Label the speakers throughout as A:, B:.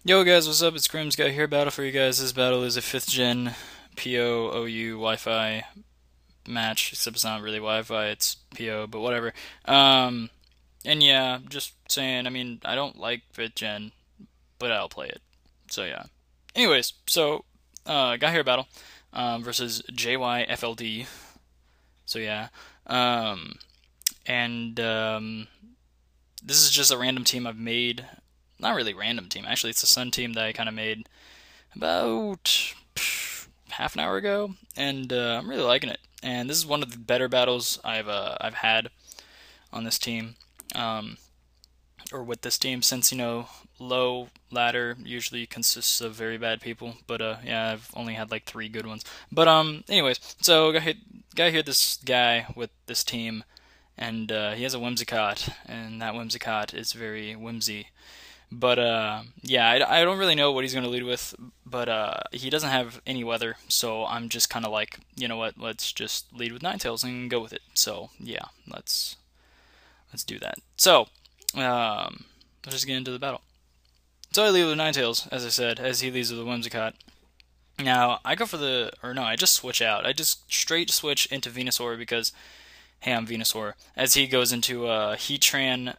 A: Yo guys, what's up? It's CRimZ got here. Battle for you guys. This battle is a 5th gen PO OU Wi-Fi match, except it's not really Wi-Fi, it's PO, but whatever. And yeah, just saying, I mean, I don't like 5th gen, but I'll play it. So yeah. Anyways, got here battle versus JYFLD. So yeah. Um, and this is just a random team I've made. Not really random team, actually, it's a Sun team that I kind of made about half an hour ago, and I'm really liking it. And this is one of the better battles I've had on this team, um, or with this team, since low ladder usually consists of very bad people. But yeah, I've only had like three good ones. But anyways, so got here this guy with this team, and he has a Whimsicott, and that Whimsicott is very whimsy. But yeah, I don't really know what he's going to lead with, but he doesn't have any weather, so I'm just kind of like, you know what, let's just lead with Ninetales and go with it. So yeah, let's do that. So let's just get into the battle. So I lead with Ninetales, as I said, as he leads with the Whimsicott. Now I go for the, or no, I just switch out. I just straight switch into Venusaur because hey, I'm Venusaur. As he goes into Heatran,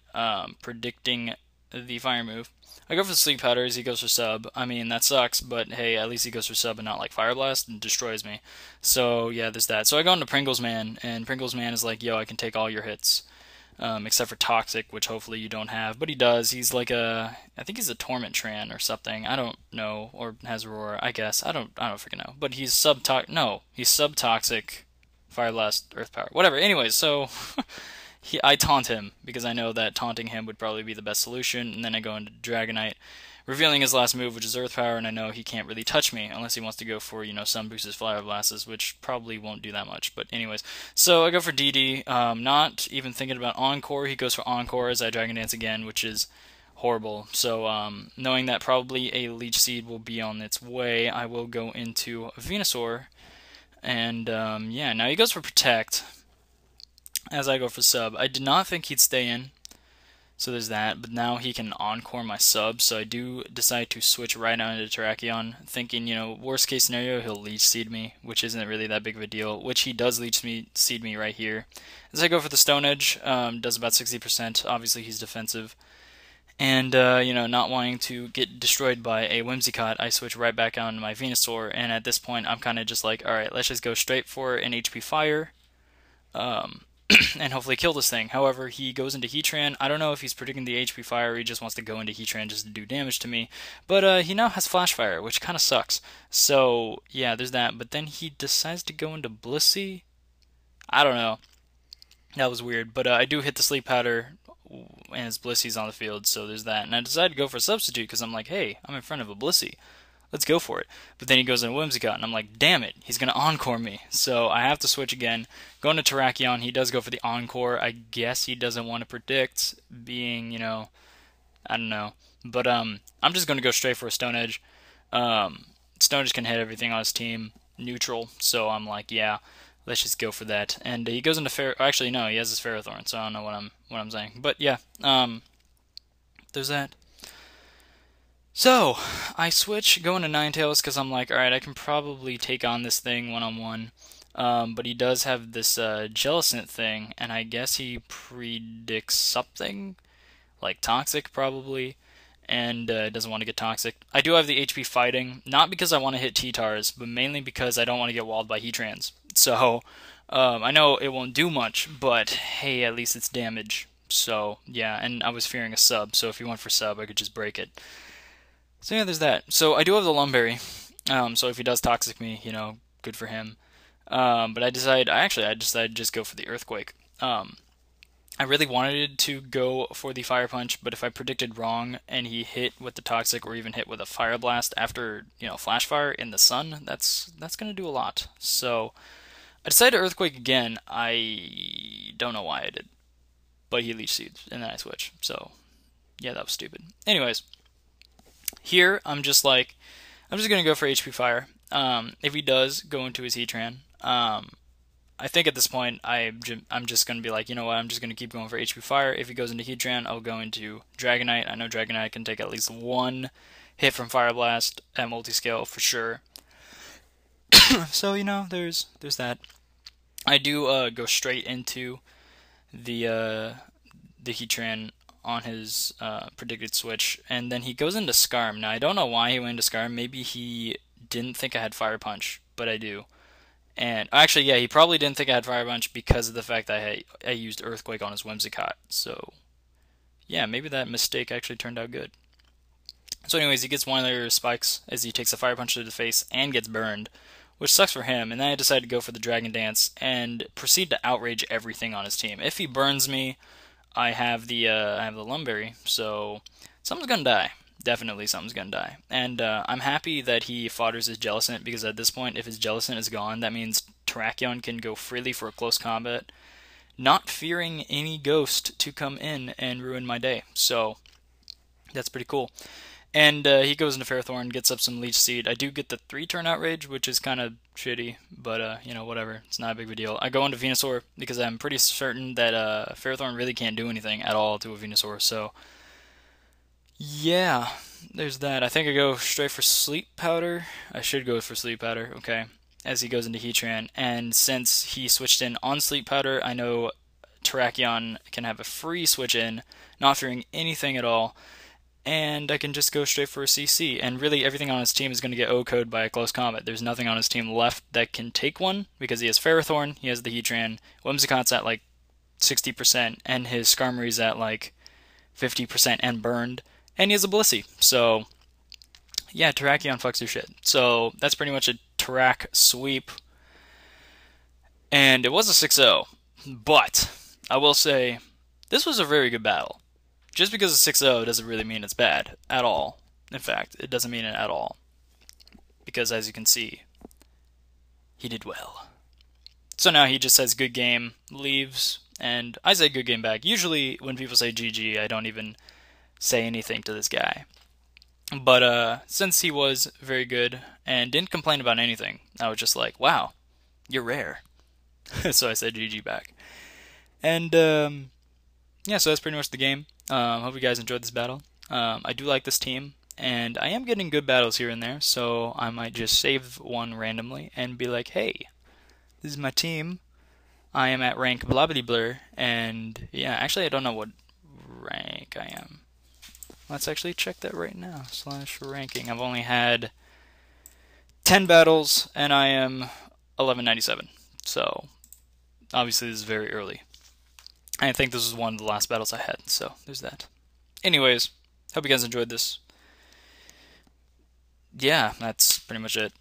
A: predicting the fire move. I go for the sleep powder as he goes for sub. I mean, that sucks, but hey, at least he goes for sub and not like fire blast and destroys me. So yeah, there's that. So I go into Pringles Man, and Pringles Man is like, yo, I can take all your hits. Except for Toxic, which hopefully you don't have, but he does. He's like I think he's a Torment Tran or something. I don't know, or has Roar. I guess I don't freaking know. But he's he's sub Toxic, Fire Blast, Earth Power, whatever. Anyways, so I taunt him because I know that taunting him would probably be the best solution, and then I go into Dragonite, revealing his last move, which is Earth Power, and I know he can't really touch me unless he wants to go for, Sun Boost's Fire Blasts, which probably won't do that much. But anyways, so I go for DD, not even thinking about Encore. He goes for Encore as I Dragon Dance again, which is horrible. So knowing that probably a Leech Seed will be on its way, I will go into Venusaur, and yeah, now he goes for Protect as I go for sub. I did not think he'd stay in, so there's that, but now he can encore my sub, so I do decide to switch right on into Terrakion, thinking, worst case scenario, he'll Leech Seed me, which isn't really that big of a deal, which he does Seed me right here. As I go for the Stone Edge, does about 60%, obviously he's defensive, and, not wanting to get destroyed by a Whimsicott, I switch right back on my Venusaur, and at this point, I'm kind of just like, alright, let's just go straight for an HP Fire, um, and hopefully kill this thing. However, he goes into Heatran. I don't know if he's predicting the HP Fire or he just wants to go into Heatran just to do damage to me. But he now has Flash Fire, which kind of sucks. So, yeah, there's that. But then he decides to go into Blissey. I don't know. That was weird. But I do hit the Sleep Powder and his Blissey's on the field, so there's that. And I decided to go for a substitute because I'm like, hey, I'm in front of a Blissey. Let's go for it. But then he goes into Whimsicott, and I'm like, damn it, he's going to Encore me. So I have to switch again. Going to Terrakion, he does go for the Encore. I guess he doesn't want to predict being, I don't know. But I'm just going to go straight for a Stone Edge. Stone Edge can hit everything on his team, neutral. So I'm like, yeah, let's just go for that. And he goes into Actually, no, he has his Ferrothorn, so I don't know what I'm saying. But yeah, there's that. So, I switch going to Ninetales because I'm like, alright, I can probably take on this thing one on one. But he does have this Jellicent thing, and I guess he predicts something, like Toxic probably, and doesn't want to get Toxic. I do have the HP Fighting, not because I want to hit T-Tars, but mainly because I don't want to get walled by Heatrans. So, I know it won't do much, but hey, at least it's damage. So, yeah, and I was fearing a sub, so if he went for sub, I could just break it. So yeah, there's that. So I do have the Lumberry. So if he does Toxic me, good for him. But I decided to just go for the Earthquake. I really wanted to go for the Fire Punch, but if I predicted wrong and he hit with the Toxic or even hit with a Fire Blast after, Flash Fire in the sun, that's gonna do a lot. So I decided to Earthquake again. I don't know why I did, but he Leech Seeds and then I switch. So yeah, that was stupid. Anyways, here, I'm just gonna go for HP Fire. If he does go into his Heatran, I think at this point I'm just gonna be like, you know what, I'm just gonna keep going for HP Fire. If he goes into Heatran, I'll go into Dragonite. I know Dragonite can take at least one hit from Fire Blast at multi-scale for sure. So there's that. I do go straight into the Heatran on his predicted switch, and then he goes into Scarm. Now I don't know why he went into Scarm. Maybe he didn't think I had Fire Punch, but I do. And actually, yeah, he probably didn't think I had Fire Punch because of the fact that I used Earthquake on his Whimsicott. So yeah, maybe that mistake actually turned out good. So anyways, he gets one of their spikes as he takes a Fire Punch to the face and gets burned, which sucks for him. And then I decide to go for the Dragon Dance and proceed to outrage everything on his team. If he burns me, I have the Lumberry, so something's gonna die. Definitely something's gonna die. And I'm happy that he fodders his Jellicent, because at this point, if his Jellicent is gone, that means Terrakion can go freely for a close combat, not fearing any ghost to come in and ruin my day. So that's pretty cool. And he goes into Ferrothorn, gets up some Leech Seed. I do get the 3-turn Outrage, which is kind of shitty, but whatever. It's not a big deal. I go into Venusaur because I'm pretty certain that Ferrothorn really can't do anything at all to a Venusaur. So yeah, there's that. I think I go straight for Sleep Powder. I should go for Sleep Powder, okay, as he goes into Heatran. And since he switched in on Sleep Powder, I know Terrakion can have a free switch in, not fearing anything at all. And I can just go straight for a CC, and really everything on his team is going to get O-code by a close combat. There's nothing on his team left that can take one, because he has Ferrothorn, he has the Heatran, Whimsicott's at like 60%, and his Skarmory's at like 50% and burned, and he has a Blissey. So yeah, Terrakion fucks your shit. So that's pretty much a Terrak sweep, and it was a 6-0, but I will say this was a very good battle. Just because it's 6-0 doesn't really mean it's bad at all. In fact, it doesn't mean it at all. Because as you can see, he did well. So now he just says good game, leaves, and I say good game back. Usually when people say GG, I don't even say anything to this guy. But since he was very good and didn't complain about anything, I was just like, wow, you're rare. So I said GG back. And yeah, so that's pretty much the game. Hope you guys enjoyed this battle. I do like this team, and I am getting good battles here and there, so I might just save one randomly and be like, hey, this is my team. I am at rank blah blah blah, and yeah, actually I don't know what rank I am. Let's actually check that right now. /ranking. I've only had 10 battles, and I am 1197. So obviously this is very early. I think this was one of the last battles I had, so there's that. Anyways, hope you guys enjoyed this. Yeah, that's pretty much it.